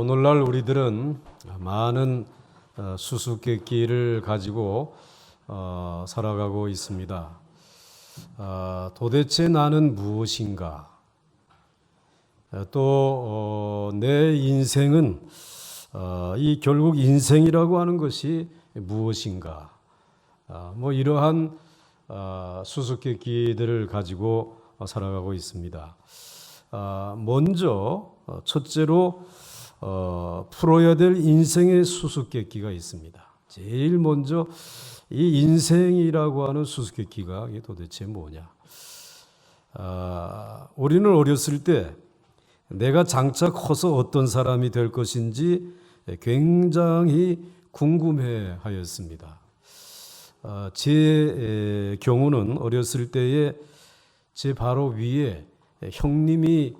오늘날 우리들은 많은 수수께끼를 가지고 살아가고 있습니다. 도대체 나는 무엇인가? 또 내 인생은 결국 인생이라고 하는 것이 무엇인가? 이러한 수수께끼들을 가지고 살아가고 있습니다. 먼저 첫째로 풀어야 될 인생의 수수께끼가 있습니다. 제일 먼저 이 인생이라고 하는 수수께끼가 이게 도대체 뭐냐? 우리는 어렸을 때 내가 장차 커서 어떤 사람이 될 것인지 굉장히 궁금해 하였습니다. 제 경우는 어렸을 때에 제 바로 위에 형님이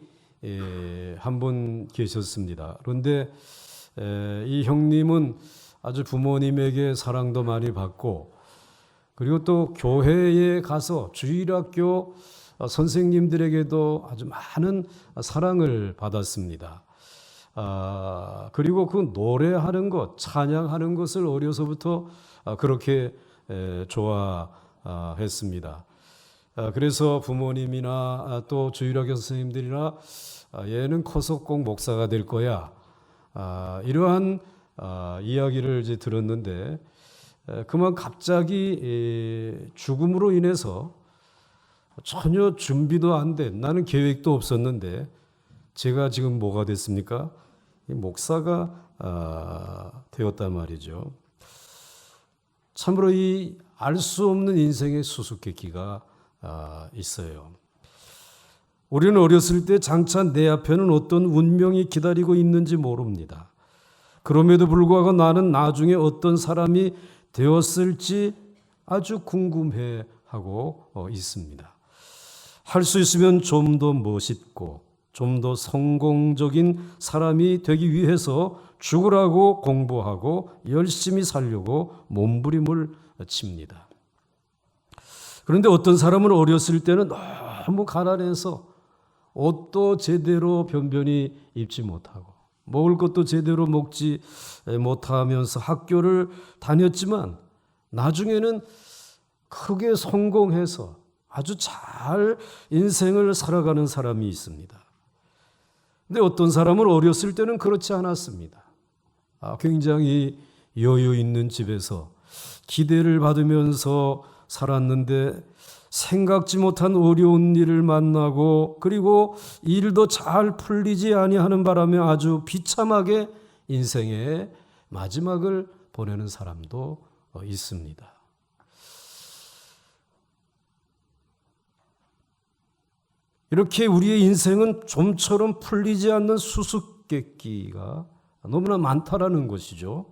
한 분 계셨습니다. 그런데 이 형님은 아주 부모님에게 사랑도 많이 받고, 그리고 또 교회에 가서 주일학교 선생님들에게도 아주 많은 사랑을 받았습니다. 그리고 그 노래하는 것, 찬양하는 것을 어려서부터 그렇게 좋아했습니다. 그래서 부모님이나 또 주일학교 선생님들이나 얘는 커서 꼭 목사가 될 거야, 이러한 이야기를 이제 들었는데, 그만 갑자기 죽음으로 인해서 전혀 준비도 안 된, 나는 계획도 없었는데 제가 지금 뭐가 됐습니까? 목사가 되었단 말이죠. 참으로 이 알 수 없는 인생의 수수께끼가 있어요. 우리는 어렸을 때 장차 내 앞에는 어떤 운명이 기다리고 있는지 모릅니다. 그럼에도 불구하고 나는 나중에 어떤 사람이 되었을지 아주 궁금해하고 있습니다. 할 수 있으면 좀 더 멋있고 좀 더 성공적인 사람이 되기 위해서 죽으라고 공부하고 열심히 살려고 몸부림을 칩니다. 그런데 어떤 사람은 어렸을 때는 너무 가난해서 옷도 제대로 변변히 입지 못하고 먹을 것도 제대로 먹지 못하면서 학교를 다녔지만 나중에는 크게 성공해서 아주 잘 인생을 살아가는 사람이 있습니다. 근데 어떤 사람은 어렸을 때는 그렇지 않았습니다. 굉장히 여유 있는 집에서 기대를 받으면서 살았는데 생각지 못한 어려운 일을 만나고, 그리고 일도 잘 풀리지 아니하는 바람에 아주 비참하게 인생의 마지막을 보내는 사람도 있습니다. 이렇게 우리의 인생은 좀처럼 풀리지 않는 수수께끼가 너무나 많다라는 것이죠.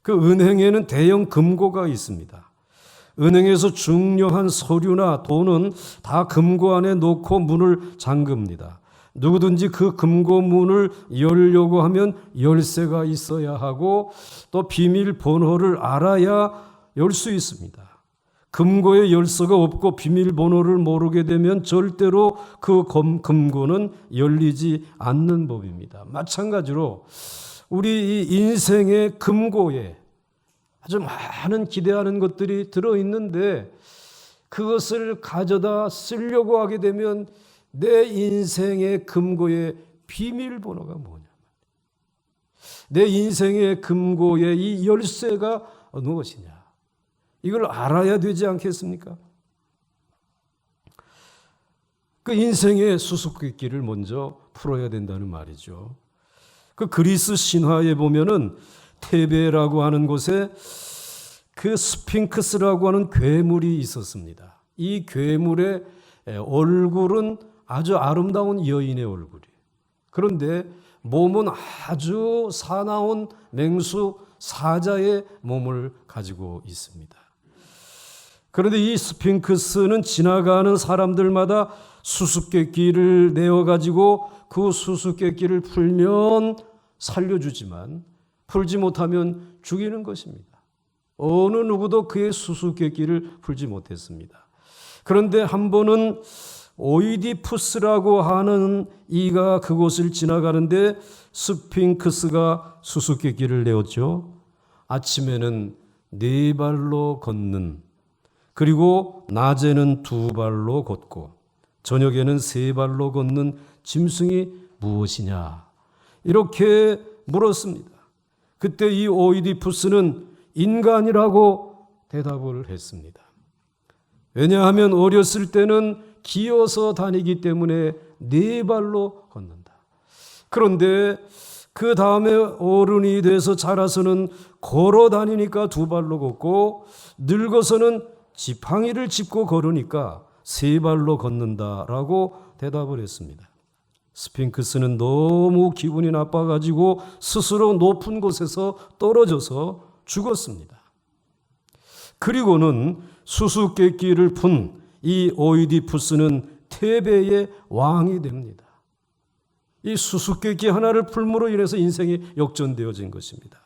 그 은행에는 대형 금고가 있습니다. 은행에서 중요한 서류나 돈은 다 금고 안에 놓고 문을 잠급니다. 누구든지 그 금고 문을 열려고 하면 열쇠가 있어야 하고 또 비밀번호를 알아야 열 수 있습니다. 금고에 열쇠가 없고 비밀번호를 모르게 되면 절대로 그 금고는 열리지 않는 법입니다. 마찬가지로 우리 이 인생의 금고에 아주 많은 기대하는 것들이 들어있는데 그것을 가져다 쓰려고 하게 되면 내 인생의 금고의 비밀번호가 뭐냐, 내 인생의 금고의 이 열쇠가 무엇이냐, 이걸 알아야 되지 않겠습니까? 그 인생의 수수께끼를 먼저 풀어야 된다는 말이죠. 그 그리스 신화에 보면은 테베라고 하는 곳에 그 스핑크스라고 하는 괴물이 있었습니다. 이 괴물의 얼굴은 아주 아름다운 여인의 얼굴이에요. 그런데 몸은 아주 사나운 맹수 사자의 몸을 가지고 있습니다. 그런데 이 스핑크스는 지나가는 사람들마다 수수께끼를 내어가지고 그 수수께끼를 풀면 살려주지만 풀지 못하면 죽이는 것입니다. 어느 누구도 그의 수수께끼를 풀지 못했습니다. 그런데 한 번은 오이디푸스라고 하는 이가 그곳을 지나가는데 스핑크스가 수수께끼를 내었죠. 아침에는 4발로 걷는, 그리고 낮에는 2발로 걷고 저녁에는 3발로 걷는 짐승이 무엇이냐, 이렇게 물었습니다. 그때 이 오이디푸스는 인간이라고 대답을 했습니다. 왜냐하면 어렸을 때는 기어서 다니기 때문에 4발로 걷는다. 그런데 그 다음에 어른이 돼서 자라서는 걸어 다니니까 2발로 걷고, 늙어서는 지팡이를 짚고 걸으니까 3발로 걷는다라고 대답을 했습니다. 스핑크스는 너무 기분이 나빠가지고 스스로 높은 곳에서 떨어져서 죽었습니다. 그리고는 수수께끼를 푼 이 오이디푸스는 테베의 왕이 됩니다. 이 수수께끼 하나를 풀므로 인해서 인생이 역전되어진 것입니다.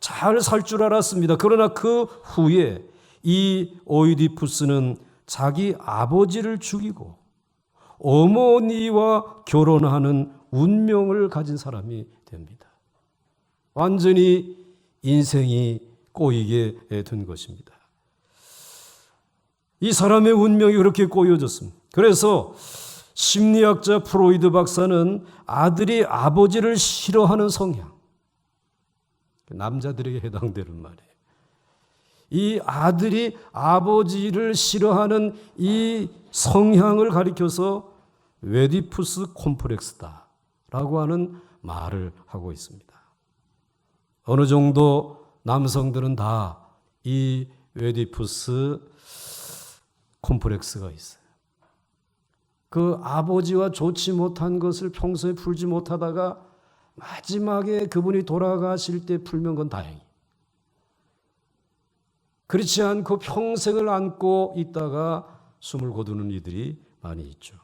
잘 살 줄 알았습니다. 그러나 그 후에 이 오이디푸스는 자기 아버지를 죽이고 어머니와 결혼하는 운명을 가진 사람이 됩니다. 완전히 인생이 꼬이게 된 것입니다. 이 사람의 운명이 그렇게 꼬여졌습니다. 그래서 심리학자 프로이드 박사는 아들이 아버지를 싫어하는 성향, 남자들에게 해당되는 말이에요. 이 아들이 아버지를 싫어하는 이 성향을 가리켜서 웨디푸스 콤플렉스다라고 하는 말을 하고 있습니다. 어느 정도 남성들은 다 이 웨디푸스 콤플렉스가 있어요. 그 아버지와 좋지 못한 것을 평소에 풀지 못하다가 마지막에 그분이 돌아가실 때 풀면 건 다행히. 그렇지 않고 평생을 안고 있다가 숨을 거두는 이들이 많이 있죠.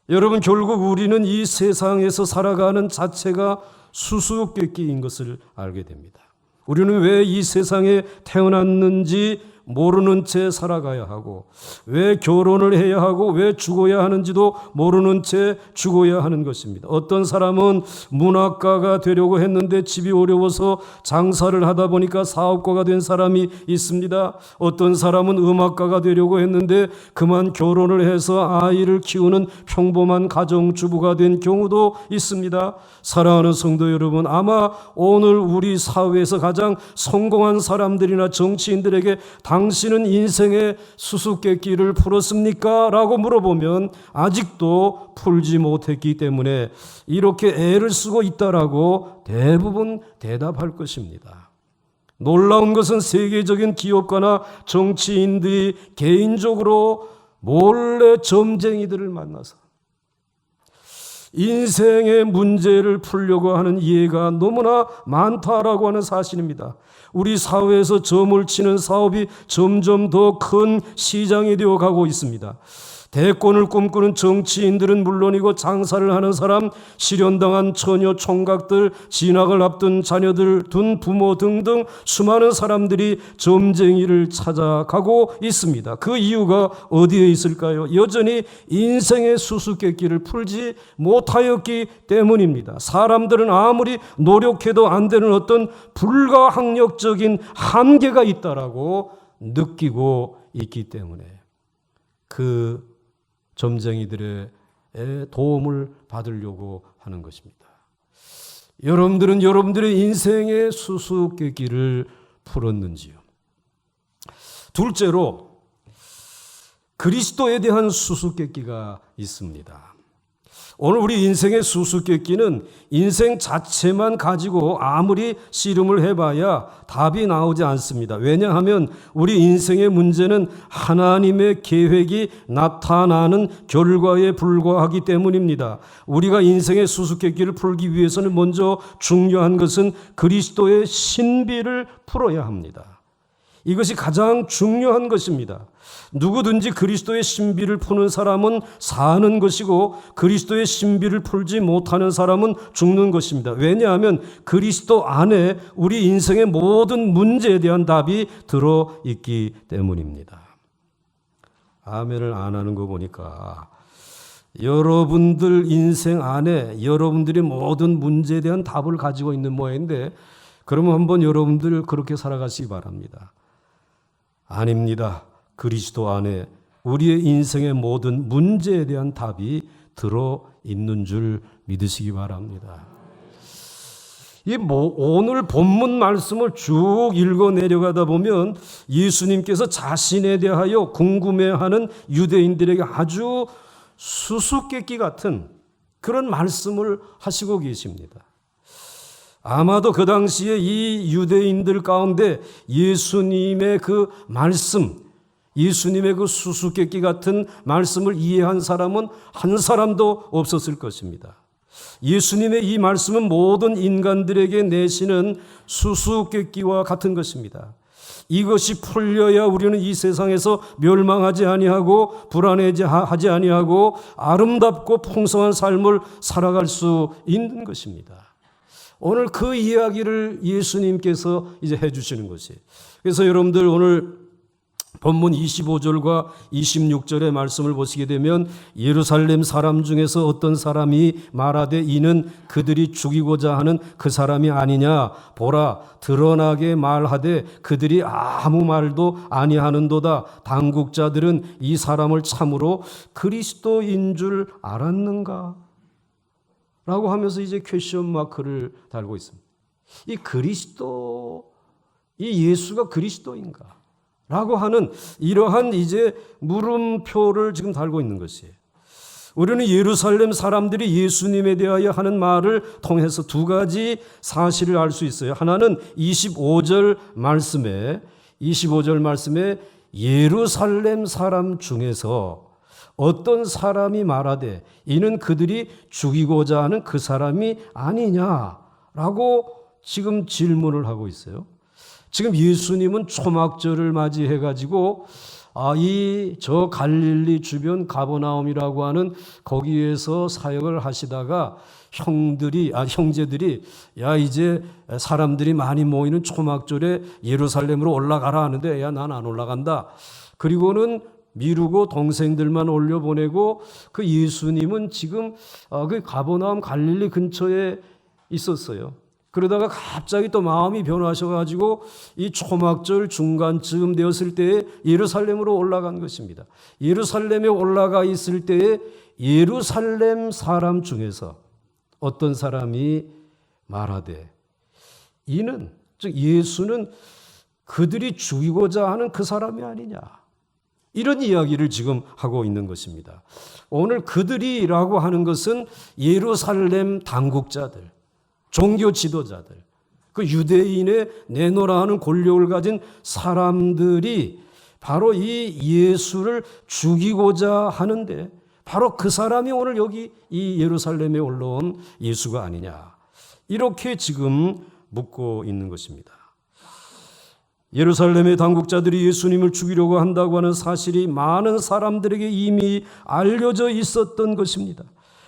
여러분, 결국 우리는 이 세상에서 살아가는 자체가 수수께끼인 것을 알게 됩니다. 우리는 왜 이 세상에 태어났는지 모르는 채 살아가야 하고, 왜 결혼을 해야 하고, 왜 죽어야 하는지도 모르는 채 죽어야 하는 것입니다. 어떤 사람은 문학가가 되려고 했는데 집이 어려워서 장사를 하다 보니까 사업가가 된 사람이 있습니다. 어떤 사람은 음악가가 되려고 했는데 그만 결혼을 해서 아이를 키우는 평범한 가정주부가 된 경우도 있습니다. 사랑하는 성도 여러분, 아마 오늘 우리 사회에서 가장 성공한 사람들이나 정치인들에게 당신은 인생의 수수께끼를 풀었습니까? 라고 물어보면 아직도 풀지 못했기 때문에 이렇게 애를 쓰고 있다라고 대부분 대답할 것입니다. 놀라운 것은 세계적인 기업가나 정치인들이 개인적으로 몰래 점쟁이들을 만나서 인생의 문제를 풀려고 하는 예가 너무나 많다라고 하는 사실입니다. 우리 사회에서 점을 치는 사업이 점점 더 큰 시장이 되어 가고 있습니다. 대권을 꿈꾸는 정치인들은 물론이고 장사를 하는 사람, 실현당한 처녀 총각들, 진학을 앞둔 자녀들 둔 부모 등등 수많은 사람들이 점쟁이를 찾아가고 있습니다. 그 이유가 어디에 있을까요? 여전히 인생의 수수께끼를 풀지 못하였기 때문입니다. 사람들은 아무리 노력해도 안 되는 어떤 불가항력적인 한계가 있다라고 느끼고 있기 때문에 그 점쟁이들의 도움을 받으려고 하는 것입니다. 여러분들은 여러분들의 인생의 수수께끼를 풀었는지요? 둘째로 그리스도에 대한 수수께끼가 있습니다. 오늘 우리 인생의 수수께끼는 인생 자체만 가지고 아무리 씨름을 해봐야 답이 나오지 않습니다. 왜냐하면 우리 인생의 문제는 하나님의 계획이 나타나는 결과에 불과하기 때문입니다. 우리가 인생의 수수께끼를 풀기 위해서는 먼저 중요한 것은 그리스도의 신비를 풀어야 합니다. 이것이 가장 중요한 것입니다. 누구든지 그리스도의 신비를 푸는 사람은 사는 것이고 그리스도의 신비를 풀지 못하는 사람은 죽는 것입니다. 왜냐하면 그리스도 안에 우리 인생의 모든 문제에 대한 답이 들어있기 때문입니다. 아멘을 안 하는 거 보니까 여러분들 인생 안에 여러분들이 모든 문제에 대한 답을 가지고 있는 모양인데, 그러면 한번 여러분들 그렇게 살아가시기 바랍니다. 아닙니다. 그리스도 안에 우리의 인생의 모든 문제에 대한 답이 들어있는 줄 믿으시기 바랍니다. 오늘 본문 말씀을 쭉 읽어 내려가다 보면 예수님께서 자신에 대하여 궁금해하는 유대인들에게 아주 수수께끼 같은 그런 말씀을 하시고 계십니다. 아마도 그 당시에 이 유대인들 가운데 예수님의 그 말씀, 예수님의 그 수수께끼 같은 말씀을 이해한 사람은 한 사람도 없었을 것입니다. 예수님의 이 말씀은 모든 인간들에게 내시는 수수께끼와 같은 것입니다. 이것이 풀려야 우리는 이 세상에서 멸망하지 아니하고 불안해하지 아니하고 아름답고 풍성한 삶을 살아갈 수 있는 것입니다. 오늘 그 이야기를 예수님께서 이제 해주시는 것이에요. 그래서 여러분들 오늘 본문 25절과 26절의 말씀을 보시게 되면 예루살렘 사람 중에서 어떤 사람이 말하되 이는 그들이 죽이고자 하는 그 사람이 아니냐, 보라 드러나게 말하되 그들이 아무 말도 아니하는도다. 당국자들은 이 사람을 참으로 그리스도인 줄 알았는가? 라고 하면서 이제 퀘션 마크를 달고 있습니다. 이 그리스도, 이 예수가 그리스도인가? 라고 하는 이러한 이제 물음표를 지금 달고 있는 것이에요. 우리는 예루살렘 사람들이 예수님에 대하여 하는 말을 통해서 두 가지 사실을 알 수 있어요. 하나는 25절 말씀에 예루살렘 사람 중에서 어떤 사람이 말하되 이는 그들이 죽이고자 하는 그 사람이 아니냐라고 지금 질문을 하고 있어요. 지금 예수님은 초막절을 맞이해 가지고 저 갈릴리 주변 가버나움이라고 하는 거기에서 사역을 하시다가 형제들이 야 이제 사람들이 많이 모이는 초막절에 예루살렘으로 올라가라 하는데 야 난 안 올라간다. 그리고는 미루고 동생들만 올려보내고 그 예수님은 지금 그 가버나움 갈릴리 근처에 있었어요. 그러다가 갑자기 또 마음이 변하셔가지고 이 초막절 중간쯤 되었을 때에 예루살렘으로 올라간 것입니다. 예루살렘에 올라가 있을 때에 예루살렘 사람 중에서 어떤 사람이 말하되 이는, 즉 예수는 그들이 죽이고자 하는 그 사람이 아니냐, 이런 이야기를 지금 하고 있는 것입니다. 오늘 그들이라고 하는 것은 예루살렘 당국자들, 종교 지도자들, 그 유대인의 내노라 하는 권력을 가진 사람들이 바로 이 예수를 죽이고자 하는데 바로 그 사람이 오늘 여기 이 예루살렘에 올라온 예수가 아니냐, 이렇게 지금 묻고 있는 것입니다. 예루살렘의 당국자들이 예수님을 죽이려고 한다고 하는 사실이 많은 사람들에게 이미 알려져 있었던 것입니다.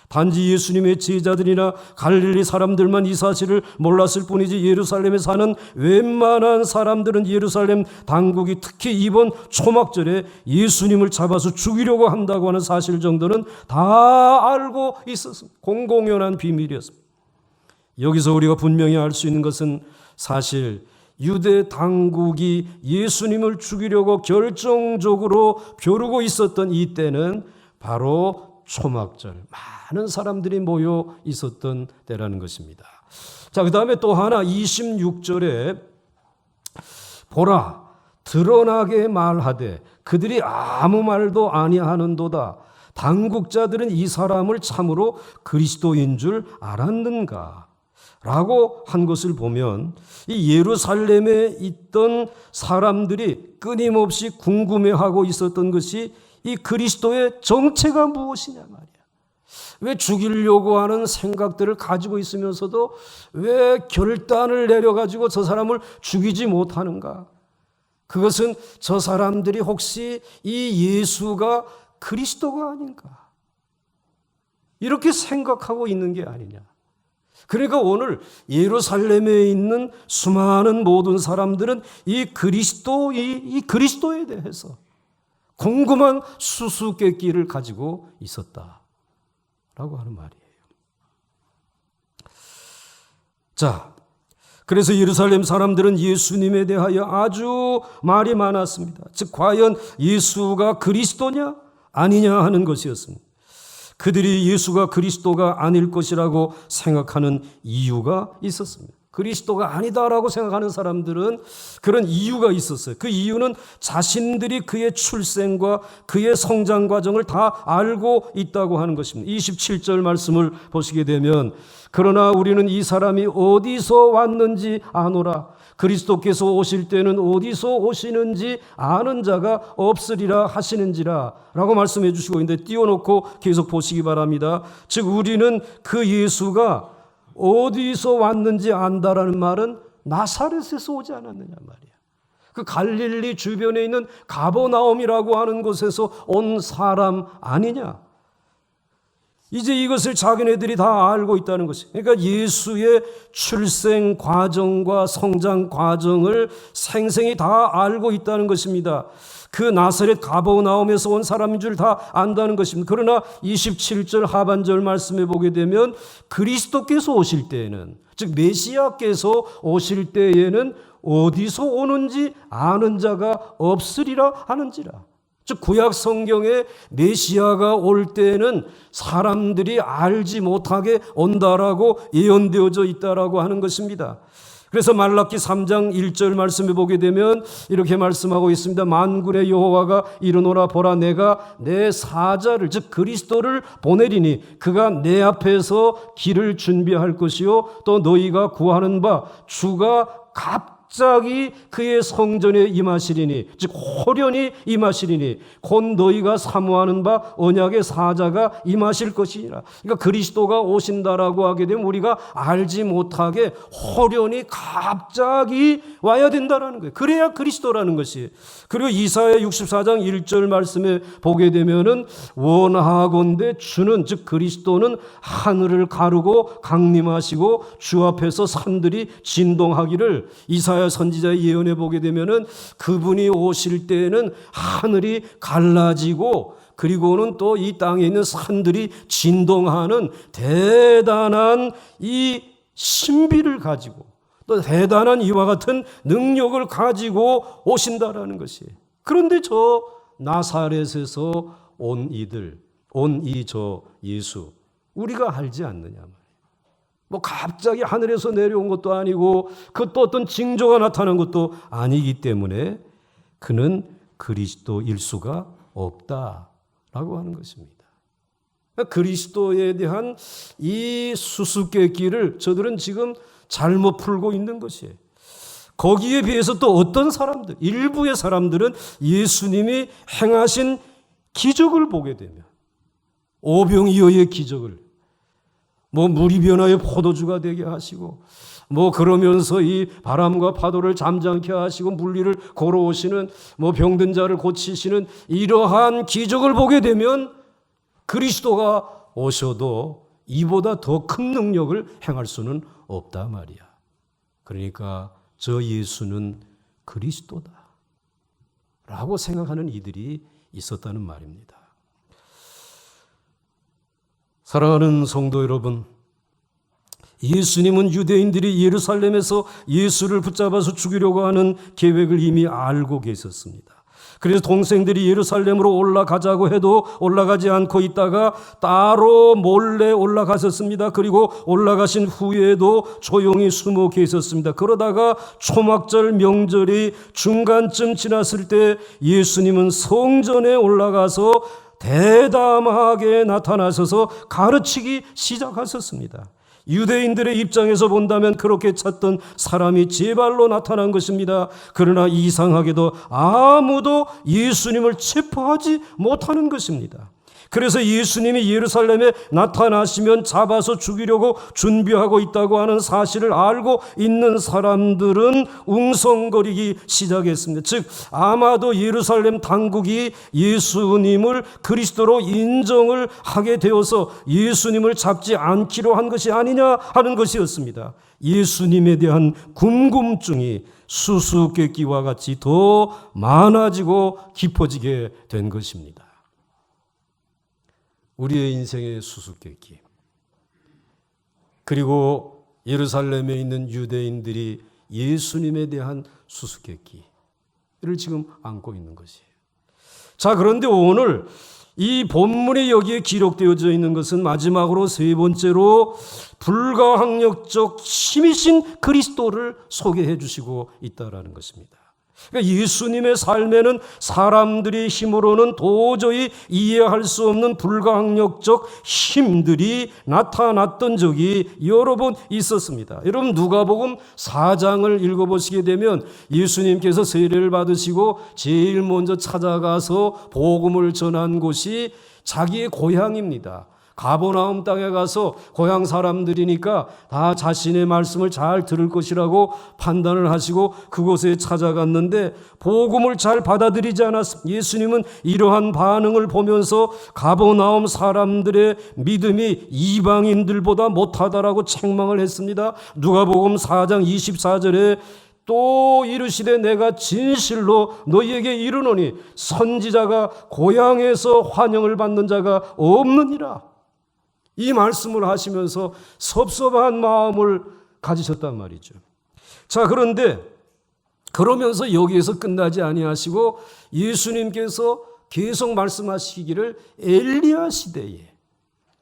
단지 예수님의 제자들이나 갈릴리 사람들만 이 사실을 몰랐을 뿐이지 예루살렘에 사는 웬만한 사람들은 예루살렘 당국이 특히 이번 초막절에 예수님을 잡아서 죽이려고 한다고 하는 사실 정도는 다 알고 있었습니다. 공공연한 비밀이었습니다. 여기서 우리가 분명히 알 수 있는 것은 사실 유대 당국이 예수님을 죽이려고 결정적으로 벼르고 있었던 이때는 바로 초막절, 많은 사람들이 모여 있었던 때라는 것입니다. 자, 그 다음에 또 하나 26절에 보라 드러나게 말하되 그들이 아무 말도 아니하는도다. 당국자들은 이 사람을 참으로 그리스도인 줄 알았는가? 라고 한 것을 보면 이 예루살렘에 있던 사람들이 끊임없이 궁금해하고 있었던 것이 이 그리스도의 정체가 무엇이냐 말이야. 왜 죽이려고 하는 생각들을 가지고 있으면서도 왜 결단을 내려가지고 저 사람을 죽이지 못하는가? 그것은 저 사람들이 혹시 이 예수가 그리스도가 아닌가? 이렇게 생각하고 있는 게 아니냐. 그러니까 오늘 예루살렘에 있는 수많은 모든 사람들은 이 그리스도에 대해서 궁금한 수수께끼를 가지고 있었다라고 하는 말이에요. 자, 그래서 예루살렘 사람들은 예수님에 대하여 아주 말이 많았습니다. 즉 과연 예수가 그리스도냐 아니냐 하는 것이었습니다. 그들이 예수가 그리스도가 아닐 것이라고 생각하는 이유가 있었습니다. 그리스도가 아니다라고 생각하는 사람들은 그런 이유가 있었어요. 그 이유는 자신들이 그의 출생과 그의 성장 과정을 다 알고 있다고 하는 것입니다. 27절 말씀을 보시게 되면 그러나 우리는 이 사람이 어디서 왔는지 아노라. 그리스도께서 오실 때는 어디서 오시는지 아는 자가 없으리라 하시는지라 라고 말씀해 주시고 있는데 띄워놓고 계속 보시기 바랍니다. 즉 우리는 그 예수가 어디서 왔는지 안다라는 말은 나사렛에서 오지 않았느냐 말이야. 그 갈릴리 주변에 있는 가버나움이라고 하는 곳에서 온 사람 아니냐. 이제 이것을 자기네들이 다 알고 있다는 것이. 그러니까 예수의 출생 과정과 성장 과정을 생생히 다 알고 있다는 것입니다. 그 나사렛 가버나움에서 온 사람인 줄 다 안다는 것입니다. 그러나 27절 하반절 말씀에 보게 되면 그리스도께서 오실 때에는, 즉 메시아께서 오실 때에는 어디서 오는지 아는 자가 없으리라 하는지라. 즉 구약 성경에 메시아가 올 때는 사람들이 알지 못하게 온다라고 예언되어져 있다라고 하는 것입니다. 그래서 말라기 3장 1절 말씀에 보게 되면 이렇게 말씀하고 있습니다. 만군의 여호와가 이르노라 보라 내가 내 사자를 즉 그리스도를 보내리니 그가 내 앞에서 길을 준비할 것이요 또 너희가 구하는 바 주가 갑자기 그의 성전에 임하시리니 즉 호련히 임하시리니 곧 너희가 사모하는 바 언약의 사자가 임하실 것이니라. 그러니까 그리스도가 오신다라고 하게 되면 우리가 알지 못하게 호련히 갑자기 와야 된다라는 거예요. 그래야 그리스도라는 것이. 그리고 이사야 64장 1절 말씀에 보게 되면은 원하건대 주는 즉 그리스도는 하늘을 가르고 강림하시고 주 앞에서 산들이 진동하기를 이사야 선지자의 예언해 보게 되면은 그분이 오실 때에는 하늘이 갈라지고 그리고는 또 이 땅에 있는 산들이 진동하는 대단한 이 신비를 가지고 또 대단한 이와 같은 능력을 가지고 오신다라는 것이에요. 그런데 저 나사렛에서 온 이들, 온 이 저 예수 우리가 알지 않느냐 말이에요. 뭐 갑자기 하늘에서 내려온 것도 아니고 그것도 어떤 징조가 나타난 것도 아니기 때문에 그는 그리스도일 수가 없다라고 하는 것입니다. 그리스도에 대한 이 수수께끼를 저들은 지금 잘못 풀고 있는 것이에요. 거기에 비해서 또 어떤 사람들, 일부의 사람들은 예수님이 행하신 기적을 보게 되면 오병이어의 기적을 뭐 물이 변하여 포도주가 되게 하시고 뭐 그러면서 이 바람과 파도를 잠잠케 하시고 물리를 걸어오시는 뭐 병든 자를 고치시는 이러한 기적을 보게 되면 그리스도가 오셔도 이보다 더 큰 능력을 행할 수는 없다 말이야. 그러니까 저 예수는 그리스도다 라고 생각하는 이들이 있었다는 말입니다. 사랑하는 성도 여러분, 예수님은 유대인들이 예루살렘에서 예수를 붙잡아서 죽이려고 하는 계획을 이미 알고 계셨습니다. 그래서 동생들이 예루살렘으로 올라가자고 해도 올라가지 않고 있다가 따로 몰래 올라가셨습니다. 그리고 올라가신 후에도 조용히 숨어 계셨습니다. 그러다가 초막절 명절이 중간쯤 지났을 때 예수님은 성전에 올라가서 대담하게 나타나셔서 가르치기 시작하셨습니다. 유대인들의 입장에서 본다면 그렇게 찾던 사람이 제 발로 나타난 것입니다. 그러나 이상하게도 아무도 예수님을 체포하지 못하는 것입니다. 그래서 예수님이 예루살렘에 나타나시면 잡아서 죽이려고 준비하고 있다고 하는 사실을 알고 있는 사람들은 웅성거리기 시작했습니다. 즉 아마도 예루살렘 당국이 예수님을 그리스도로 인정을 하게 되어서 예수님을 잡지 않기로 한 것이 아니냐 하는 것이었습니다. 예수님에 대한 궁금증이 수수께끼와 같이 더 많아지고 깊어지게 된 것입니다. 우리의 인생의 수수께끼, 그리고 예루살렘에 있는 유대인들이 예수님에 대한 수수께끼를 지금 안고 있는 것이에요. 자, 그런데 오늘 이 본문에 여기에 기록되어져 있는 것은 마지막으로 세 번째로 불가항력적 힘이신 그리스도를 소개해 주시고 있다라는 것입니다. 그러니까 예수님의 삶에는 사람들의 힘으로는 도저히 이해할 수 없는 불가항력적 힘들이 나타났던 적이 여러 번 있었습니다. 여러분 누가복음 4장을 읽어보시게 되면 예수님께서 세례를 받으시고 제일 먼저 찾아가서 복음을 전한 곳이 자기의 고향입니다. 가버나움 땅에 가서 고향 사람들이니까 다 자신의 말씀을 잘 들을 것이라고 판단을 하시고 그곳에 찾아갔는데 복음을 잘 받아들이지 않았습니다. 예수님은 이러한 반응을 보면서 가버나움 사람들의 믿음이 이방인들보다 못하다라고 책망을 했습니다. 누가복음 4장 24절에 또 이르시되 내가 진실로 너희에게 이르노니 선지자가 고향에서 환영을 받는 자가 없느니라. 이 말씀을 하시면서 섭섭한 마음을 가지셨단 말이죠. 자, 그런데 그러면서 여기에서 끝나지 아니하시고 예수님께서 계속 말씀하시기를 엘리야 시대에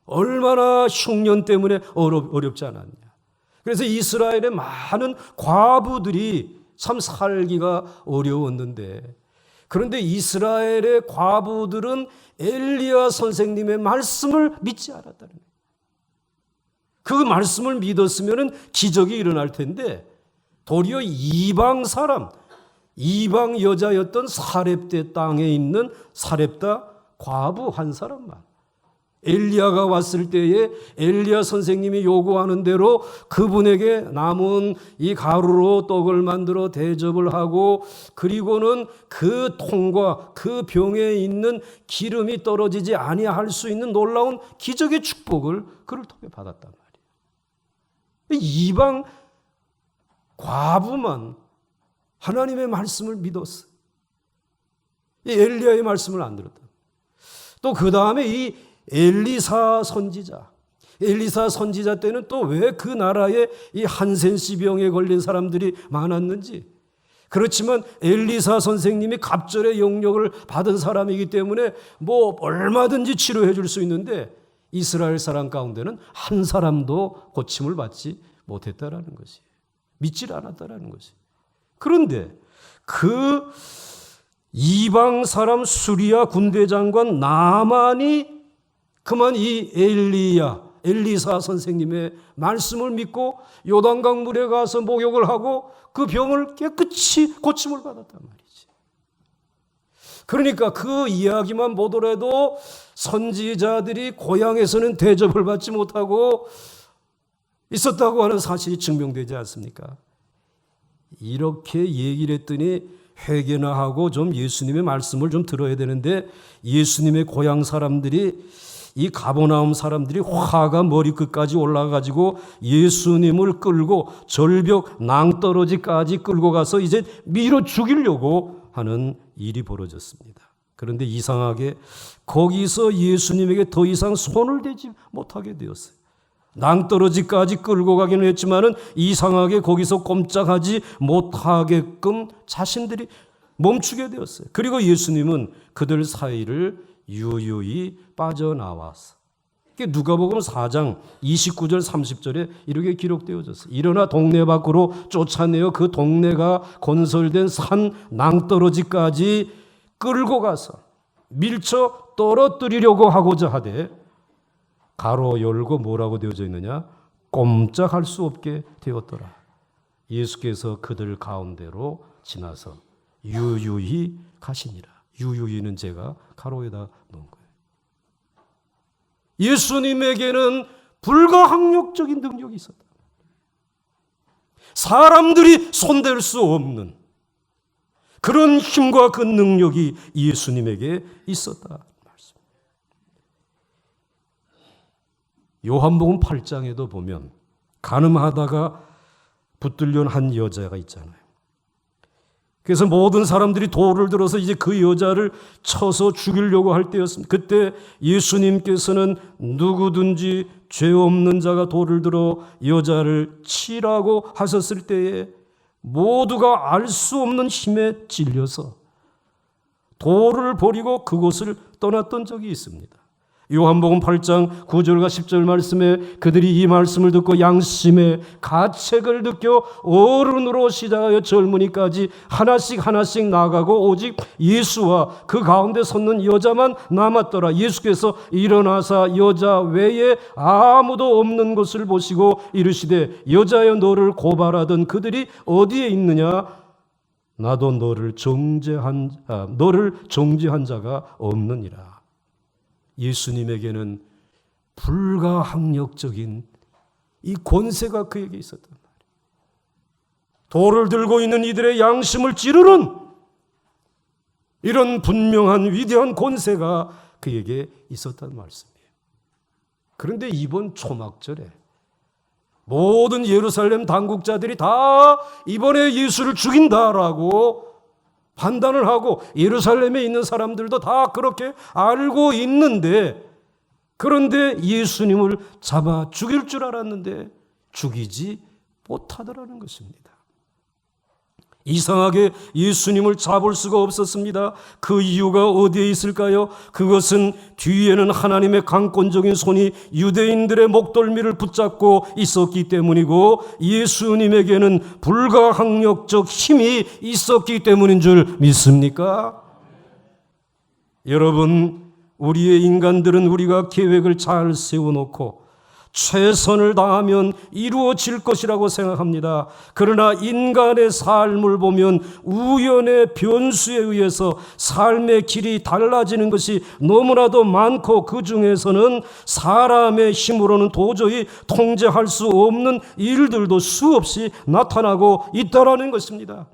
얼마나 흉년 때문에 어렵지 않았냐. 그래서 이스라엘의 많은 과부들이 참 살기가 어려웠는데, 그런데 이스라엘의 과부들은 엘리야 선생님의 말씀을 믿지 않았다는 거예요. 그 말씀을 믿었으면 기적이 일어날 텐데 도리어 이방 사람, 이방 여자였던 사렙대 땅에 있는 사렙다 과부 한 사람만, 엘리야가 왔을 때에 엘리야 선생님이 요구하는 대로 그분에게 남은 이 가루로 떡을 만들어 대접을 하고, 그리고는 그 통과 그 병에 있는 기름이 떨어지지 아니할 수 있는 놀라운 기적의 축복을 그를 통해 받았단 말이에요. 이방 과부만 하나님의 말씀을 믿었어요. 이 엘리야의 말씀을 안 들었다. 또 그 다음에 이 엘리사 선지자, 엘리사 선지자 때는 또 왜 그 나라에 이 한센시 병에 걸린 사람들이 많았는지. 그렇지만 엘리사 선생님이 갑절의 영역을 받은 사람이기 때문에 뭐 얼마든지 치료해 줄 수 있는데 이스라엘 사람 가운데는 한 사람도 고침을 받지 못했다라는 것이, 믿질 않았다라는 것이. 그런데 그 이방 사람 수리아 군대 장관 나만이 그만 이 엘리사 선생님의 말씀을 믿고 요단강 물에 가서 목욕을 하고 그 병을 깨끗이 고침을 받았단 말이지. 그러니까 그 이야기만 보더라도 선지자들이 고향에서는 대접을 받지 못하고 있었다고 하는 사실이 증명되지 않습니까? 이렇게 얘기를 했더니 회개나 하고 좀 예수님의 말씀을 좀 들어야 되는데, 예수님의 고향 사람들이, 이 가버나움 사람들이 화가 머리끝까지 올라가지고 예수님을 끌고 절벽 낭떠러지까지 끌고 가서 이제 밀어 죽이려고 하는 일이 벌어졌습니다. 그런데 이상하게 거기서 예수님에게 더 이상 손을 대지 못하게 되었어요. 낭떠러지까지 끌고 가기는 했지만은 이상하게 거기서 꼼짝하지 못하게끔 자신들이 멈추게 되었어요. 그리고 예수님은 그들 사이를 유유히 빠져나왔어. 누가복음 4장 29절 30절에 이렇게 기록되어졌어요. 일어나 동네 밖으로 쫓아내어 그 동네가 건설된 산 낭떠러지까지 끌고 가서 밀쳐 떨어뜨리려고 하고자 하되, 가로 열고 뭐라고 되어져 있느냐? 꼼짝할 수 없게 되었더라. 예수께서 그들 가운데로 지나서 유유히 가시니라. 유유히는 제가 가로에다 놓은 거예요. 예수님에게는 불가항력적인 능력이 있었다. 사람들이 손댈 수 없는 그런 힘과 그 능력이 예수님에게 있었다. 요한복음 8장에도 보면 간음하다가 붙들려 한 여자가 있잖아요. 그래서 모든 사람들이 돌을 들어서 이제 그 여자를 쳐서 죽이려고 할 때였습니다. 그때 예수님께서는 누구든지 죄 없는 자가 돌을 들어 여자를 치라고 하셨을 때에 모두가 알 수 없는 힘에 찔려서 돌을 버리고 그곳을 떠났던 적이 있습니다. 요한복음 8장 9절과 10절 말씀에 그들이 이 말씀을 듣고 양심의 가책을 느껴 어른으로 시작하여 젊은이까지 하나씩 나가고 오직 예수와 그 가운데 섰는 여자만 남았더라. 예수께서 일어나사 여자 외에 아무도 없는 것을 보시고 이르시되 여자여 너를 고발하던 그들이 어디에 있느냐? 나도 너를 정죄한 자가 없느니라. 예수님에게는 불가항력적인 이 권세가 그에게 있었단 말이에요. 돌을 들고 있는 이들의 양심을 찌르는 이런 분명한 위대한 권세가 그에게 있었단 말씀이에요. 그런데 이번 초막절에 모든 예루살렘 당국자들이 다 이번에 예수를 죽인다라고 판단을 하고 예루살렘에 있는 사람들도 다 그렇게 알고 있는데, 그런데 예수님을 잡아 죽일 줄 알았는데 죽이지 못하더라는 것입니다. 이상하게 예수님을 잡을 수가 없었습니다. 그 이유가 어디에 있을까요? 그것은 뒤에는 하나님의 강권적인 손이 유대인들의 목덜미를 붙잡고 있었기 때문이고 예수님에게는 불가항력적 힘이 있었기 때문인 줄 믿습니까? 여러분, 우리의 인간들은 우리가 계획을 잘 세워놓고 최선을 다하면 이루어질 것이라고 생각합니다. 그러나 인간의 삶을 보면 우연의 변수에 의해서 삶의 길이 달라지는 것이 너무나도 많고 그 중에서는 사람의 힘으로는 도저히 통제할 수 없는 일들도 수없이 나타나고 있다라는 것입니다.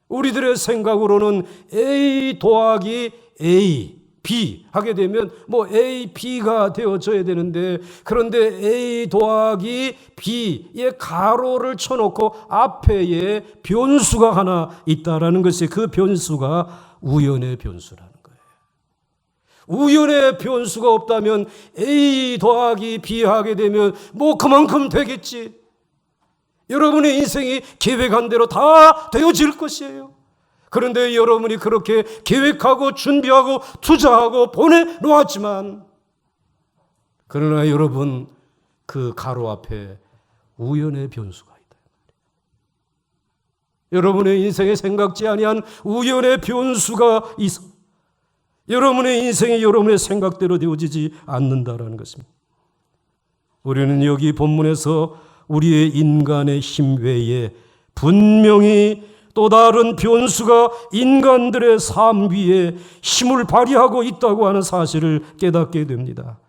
우리들의 생각으로는 A 더하기 A B 하게 되면 A, B가 되어져야 되는데, 그런데 A 더하기 B의 가로를 쳐놓고 앞에 변수가 하나 있다라는 것이, 그 변수가 우연의 변수라는 거예요. 우연의 변수가 없다면 A 더하기 B 하게 되면 그만큼 되겠지. 여러분의 인생이 계획한 대로 다 되어질 것이에요. 그런데 여러분이 그렇게 계획하고 준비하고 투자하고 보내놓았지만, 그러나 여러분 그 가로 앞에 우연의 변수가 있다. 여러분의 인생에 생각지 아니한 우연의 변수가 있어 여러분의 인생이 여러분의 생각대로 되어지지 않는다라는 것입니다. 우리는 여기 본문에서 우리의 인간의 힘 외에 분명히 또 다른 변수가 인간들의 삶 위에 힘을 발휘하고 있다고 하는 사실을 깨닫게 됩니다.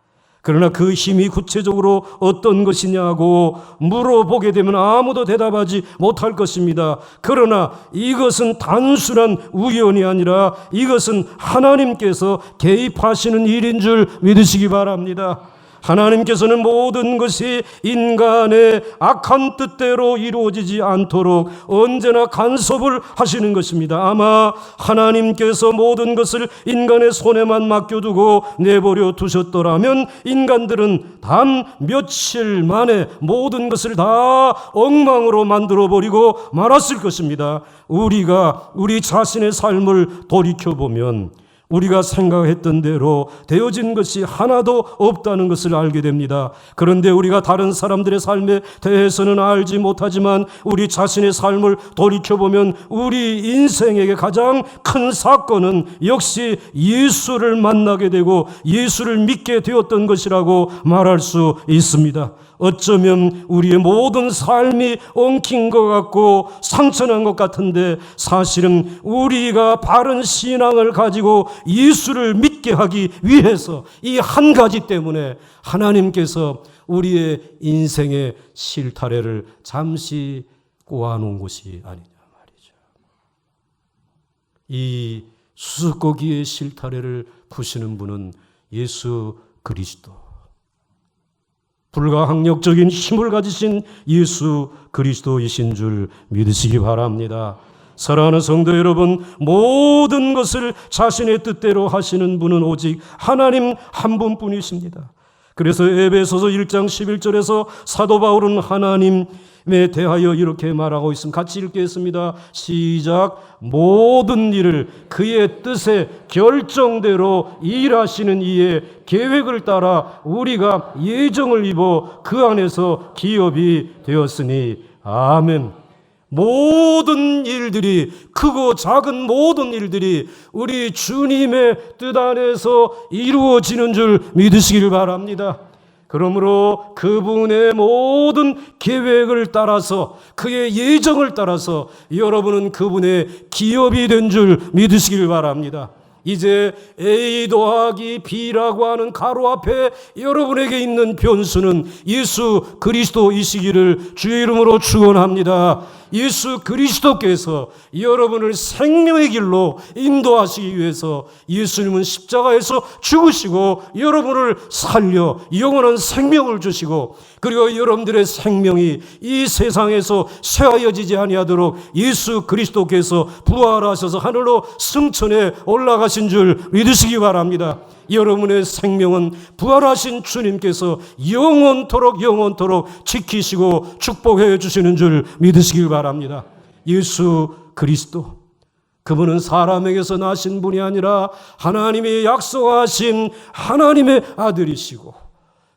그러나 그 힘이 구체적으로 어떤 것이냐고 물어보게 되면 아무도 대답하지 못할 것입니다. 그러나 이것은 단순한 우연이 아니라 이것은 하나님께서 개입하시는 일인 줄 믿으시기 바랍니다. 하나님께서는 모든 것이 인간의 악한 뜻대로 이루어지지 않도록 언제나 간섭을 하시는 것입니다. 아마 하나님께서 모든 것을 인간의 손에만 맡겨두고 내버려 두셨더라면 인간들은 단 며칠 만에 모든 것을 다 엉망으로 만들어버리고 말았을 것입니다. 우리가 우리 자신의 삶을 돌이켜보면 우리가 생각했던 대로 되어진 것이 하나도 없다는 것을 알게 됩니다. 그런데 우리가 다른 사람들의 삶에 대해서는 알지 못하지만 우리 자신의 삶을 돌이켜보면 우리 인생에게 가장 큰 사건은 역시 예수를 만나게 되고 예수를 믿게 되었던 것이라고 말할 수 있습니다. 어쩌면 우리의 모든 삶이 엉킨 것 같고 상처난 것 같은데, 사실은 우리가 바른 신앙을 가지고 예수를 믿게 하기 위해서 이 한 가지 때문에 하나님께서 우리의 인생의 실타래를 잠시 꼬아놓은 것이 아니냐 말이죠. 이 수수께끼의 실타래를 푸시는 분은 예수 그리스도, 불가항력적인 힘을 가지신 예수 그리스도이신 줄 믿으시기 바랍니다. 사랑하는 성도 여러분, 모든 것을 자신의 뜻대로 하시는 분은 오직 하나님 한 분뿐이십니다. 그래서 에베소서 1장 11절에서 사도 바울은 하나님에 대하여 이렇게 말하고 있습니다. 같이 읽겠습니다. 시작. 모든 일을 그의 뜻의 결정대로 일하시는 이의 계획을 따라 우리가 예정을 입어 그 안에서 기업이 되었으니 아멘. 모든 일들이, 크고 작은 모든 일들이 우리 주님의 뜻 안에서 이루어지는 줄 믿으시길 바랍니다. 그러므로 그분의 모든 계획을 따라서, 그의 예정을 따라서 여러분은 그분의 기업이 된 줄 믿으시길 바랍니다. 이제 A 더하기 B라고 하는 가로 앞에 여러분에게 있는 변수는 예수 그리스도이시기를 주의 이름으로 축원합니다. 예수 그리스도께서 여러분을 생명의 길로 인도하시기 위해서 예수님은 십자가에서 죽으시고 여러분을 살려 영원한 생명을 주시고, 그리고 여러분들의 생명이 이 세상에서 쇠하여지지 아니하도록 예수 그리스도께서 부활하셔서 하늘로 승천해 올라가신 줄 믿으시기 바랍니다. 여러분의 생명은 부활하신 주님께서 영원토록 지키시고 축복해 주시는 줄 믿으시길 바랍니다. 예수 그리스도, 그분은 사람에게서 나신 분이 아니라 하나님이 약속하신 하나님의 아들이시고,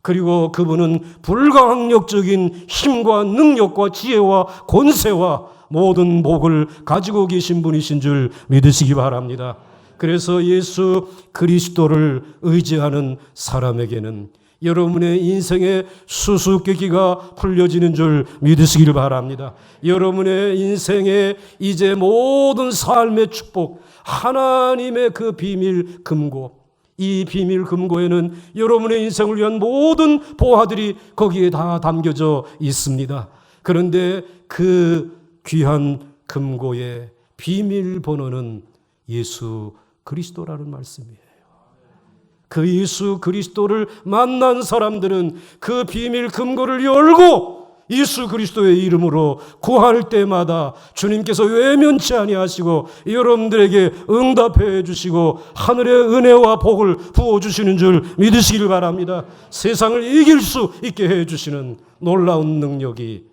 그리고 그분은 불가항력적인 힘과 능력과 지혜와 권세와 모든 복을 가지고 계신 분이신 줄 믿으시기 바랍니다. 그래서 예수 그리스도를 의지하는 사람에게는 여러분의 인생의 수수께끼가 풀려지는 줄 믿으시길 바랍니다. 여러분의 인생의 이제 모든 삶의 축복, 하나님의 그 비밀 금고, 이 비밀 금고에는 여러분의 인생을 위한 모든 보화들이 거기에 다 담겨져 있습니다. 그런데 그 귀한 금고의 비밀번호는 예수 그리스도라는 말씀이에요. 그 예수 그리스도를 만난 사람들은 그 비밀 금고를 열고 예수 그리스도의 이름으로 구할 때마다 주님께서 외면치 아니하시고 여러분들에게 응답해 주시고 하늘의 은혜와 복을 부어주시는 줄 믿으시길 바랍니다. 세상을 이길 수 있게 해주시는 놀라운 능력이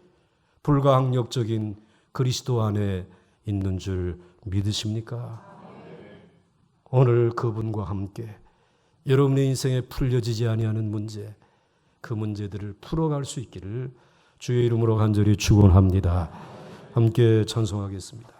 불가항력적인 그리스도 안에 있는 줄 믿으십니까? 오늘 그분과 함께 여러분의 인생에 풀려지지 아니하는 문제, 그 문제들을 풀어갈 수 있기를 주의 이름으로 간절히 축원합니다. 함께 찬송하겠습니다.